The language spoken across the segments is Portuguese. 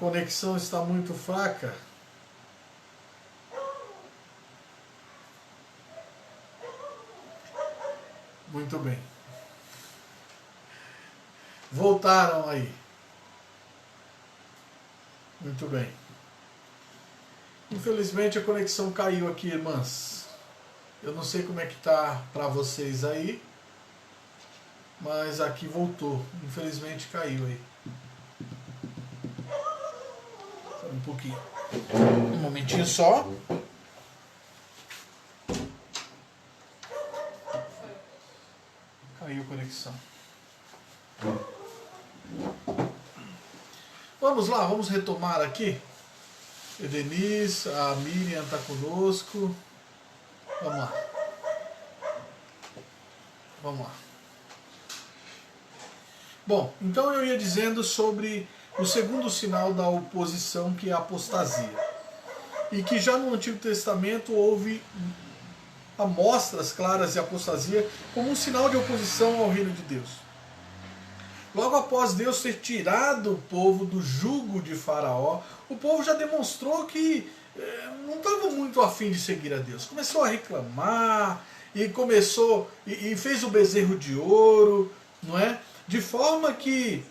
conexão está muito fraca. Muito bem. Voltaram aí. Muito bem. Infelizmente a conexão caiu aqui, irmãs. Eu não sei como é que tá para vocês aí, mas aqui voltou. Infelizmente caiu aí. Um pouquinho. Um momentinho só. Caiu a conexão. Vamos lá, vamos retomar aqui. Edenis, a Miriam está conosco. Vamos lá. Vamos lá. Bom, então eu ia dizendo sobre o segundo sinal da oposição, que é a apostasia. E que já no Antigo Testamento houve amostras claras de apostasia como um sinal de oposição ao reino de Deus. Logo após Deus ter tirado o povo do jugo de Faraó, o povo já demonstrou que não estava muito afim de seguir a Deus. Começou a reclamar e fez o bezerro de ouro, não é? De forma que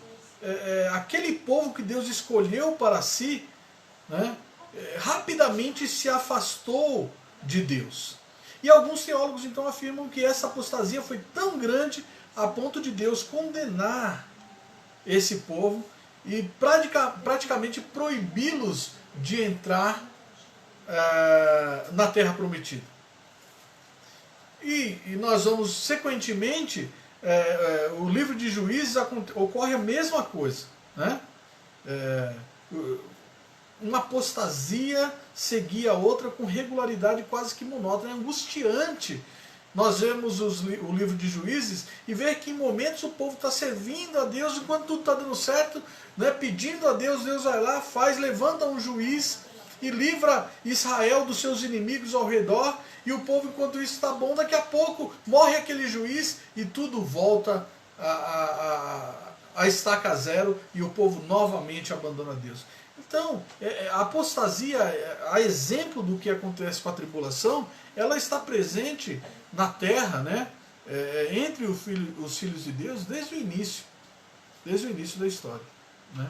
aquele povo que Deus escolheu para si, né, rapidamente se afastou de Deus. E alguns teólogos então afirmam que essa apostasia foi tão grande a ponto de Deus condenar esse povo e praticamente proibi-los de entrar na Terra Prometida. E nós vamos, sequentemente, o livro de Juízes ocorre a mesma coisa, né? Uma apostasia seguia a outra com regularidade quase que monótona, é angustiante. Nós vemos o livro de Juízes e ver que em momentos o povo está servindo a Deus enquanto tudo está dando certo, né, pedindo a Deus, Deus vai lá, levanta um juiz e livra Israel dos seus inimigos ao redor, e o povo enquanto isso está bom, daqui a pouco morre aquele juiz e tudo volta a estaca zero e o povo novamente abandona Deus. Então, a apostasia, a exemplo do que acontece com a tribulação, ela está presente na terra, né, entre os filhos de Deus desde o início da história, né?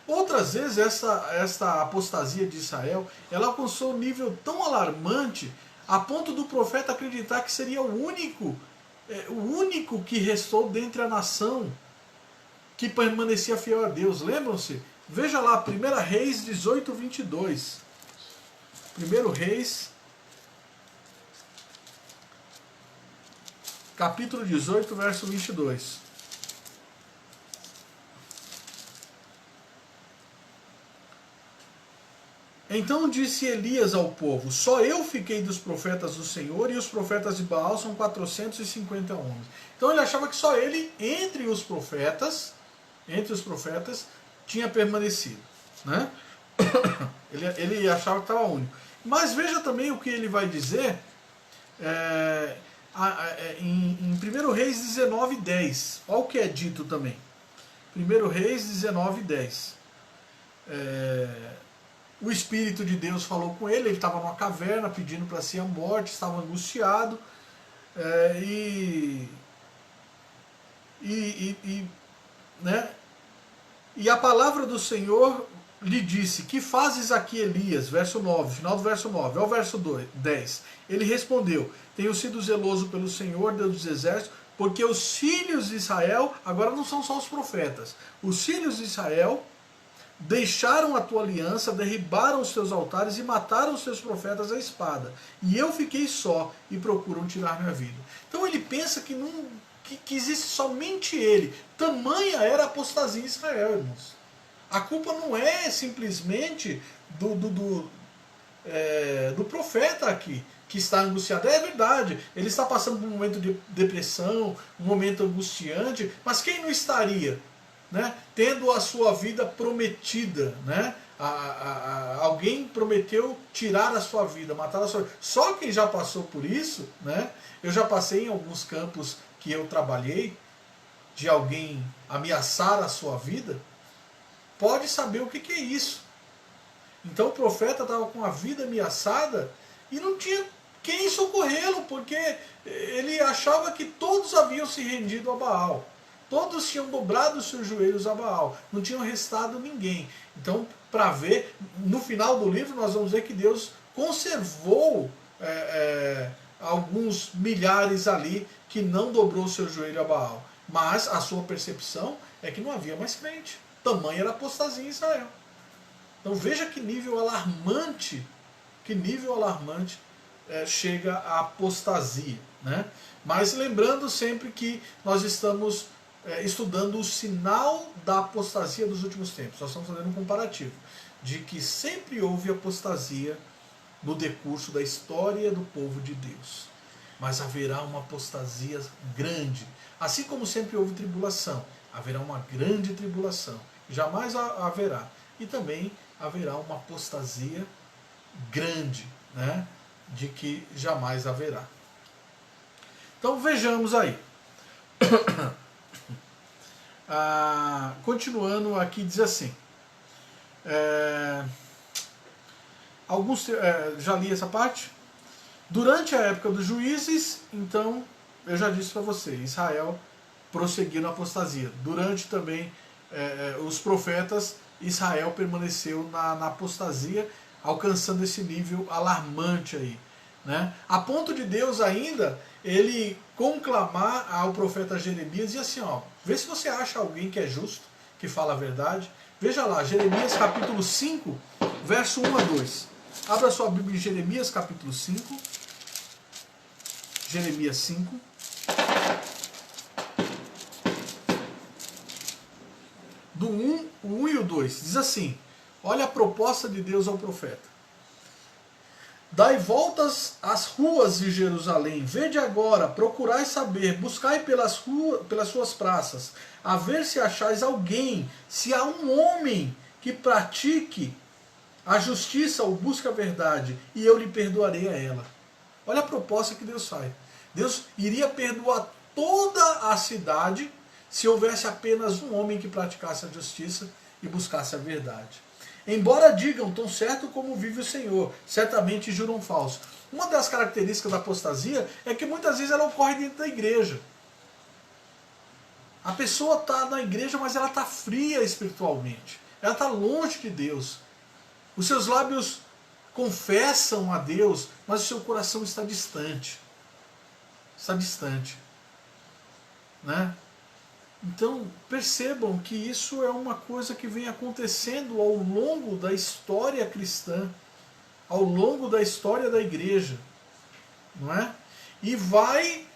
Outras vezes esta apostasia de Israel, ela alcançou um nível tão alarmante a ponto do profeta acreditar que seria o único que restou dentre a nação que permanecia fiel a Deus. Lembram-se? Veja lá, 1 Reis 18, 22. 1 Reis, capítulo 18, verso 22. Então disse Elias ao povo: só eu fiquei dos profetas do Senhor, e os profetas de Baal são 450 homens. Então ele achava que só ele, entre os profetas, tinha permanecido, né? Ele achava que estava único. Mas veja também o que ele vai dizer em 1 Reis 19, 10. Olha o que é dito também. 1 Reis 19, 10. O Espírito de Deus falou com ele estava numa caverna pedindo para si a morte, estava angustiado, né? E a palavra do Senhor lhe disse: que fazes aqui, Elias? Verso 9, final do verso 9, ao verso 10. Ele respondeu: tenho sido zeloso pelo Senhor, Deus dos exércitos, porque os filhos de Israel, agora não são só os profetas, os filhos de Israel deixaram a tua aliança, derribaram os teus altares e mataram os teus profetas à espada. E eu fiquei só e procuram tirar minha vida. Então ele pensa que existe somente ele. Tamanha era a apostasia em Israel, irmãos. A culpa não é simplesmente do profeta aqui, que está angustiado. É verdade, ele está passando por um momento de depressão, um momento angustiante, mas quem não estaria, né, tendo a sua vida prometida, né? Alguém prometeu tirar a sua vida, matar a sua vida. Só quem já passou por isso, né? Eu já passei em alguns campos que eu trabalhei, de alguém ameaçar a sua vida, pode saber o que é isso. Então o profeta estava com a vida ameaçada e não tinha quem socorrê-lo, porque ele achava que todos haviam se rendido a Baal. Todos tinham dobrado os seus joelhos a Baal. Não tinham restado ninguém. Então, para ver, no final do livro nós vamos ver que Deus conservou alguns milhares ali que não dobrou o seu joelho a Baal. Mas a sua percepção é que não havia mais crente. Tamanha era a apostasia em Israel. Então veja que nível alarmante chega a apostasia, né? Mas lembrando sempre que nós estamos estudando o sinal da apostasia dos últimos tempos. Nós estamos fazendo um comparativo de que sempre houve apostasia no decurso da história do povo de Deus. Mas haverá uma apostasia grande. Assim como sempre houve tribulação, haverá uma grande tribulação. Jamais haverá. E também haverá uma apostasia grande, né? De que jamais haverá. Então vejamos aí. Continuando aqui, diz assim. Já li essa parte. Durante a época dos juízes, então, eu já disse para você, Israel prosseguiu na apostasia. Durante também os profetas, Israel permaneceu na apostasia, alcançando esse nível alarmante aí, né? A ponto de Deus ainda, ele conclamar ao profeta Jeremias, e assim, ó, vê se você acha alguém que é justo, que fala a verdade. Veja lá, Jeremias capítulo 5, verso 1 a 2. Abra sua Bíblia em Jeremias capítulo 5. Jeremias 5. Do 1, o 1 e o 2. Diz assim, olha a proposta de Deus ao profeta. Dai voltas às ruas de Jerusalém, vede agora, procurai saber, buscai pelas suas praças, a ver se achais alguém, se há um homem que pratique a justiça ou busca a verdade, e eu lhe perdoarei a ela. Olha a proposta que Deus faz. Deus iria perdoar toda a cidade se houvesse apenas um homem que praticasse a justiça e buscasse a verdade. Embora digam, tão certo como vive o Senhor, certamente juram falso. Uma das características da apostasia é que muitas vezes ela ocorre dentro da igreja. A pessoa está na igreja, mas ela está fria espiritualmente. Ela está longe de Deus. Os seus lábios confessam a Deus, mas o seu coração está distante. Está distante. Né? Então, percebam que isso é uma coisa que vem acontecendo ao longo da história cristã, ao longo da história da igreja, não é? E vai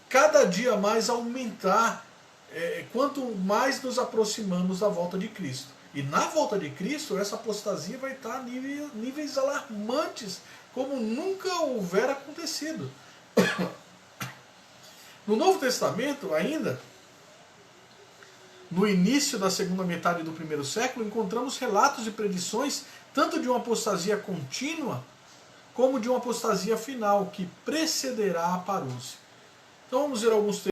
cada dia mais aumentar quanto mais nos aproximamos da volta de Cristo. E na volta de Cristo, essa apostasia vai estar a níveis alarmantes, como nunca houver acontecido. No Novo Testamento, ainda, no início da segunda metade do primeiro século, encontramos relatos e predições tanto de uma apostasia contínua, como de uma apostasia final, que precederá a parúcia. Então vamos ver alguns textos.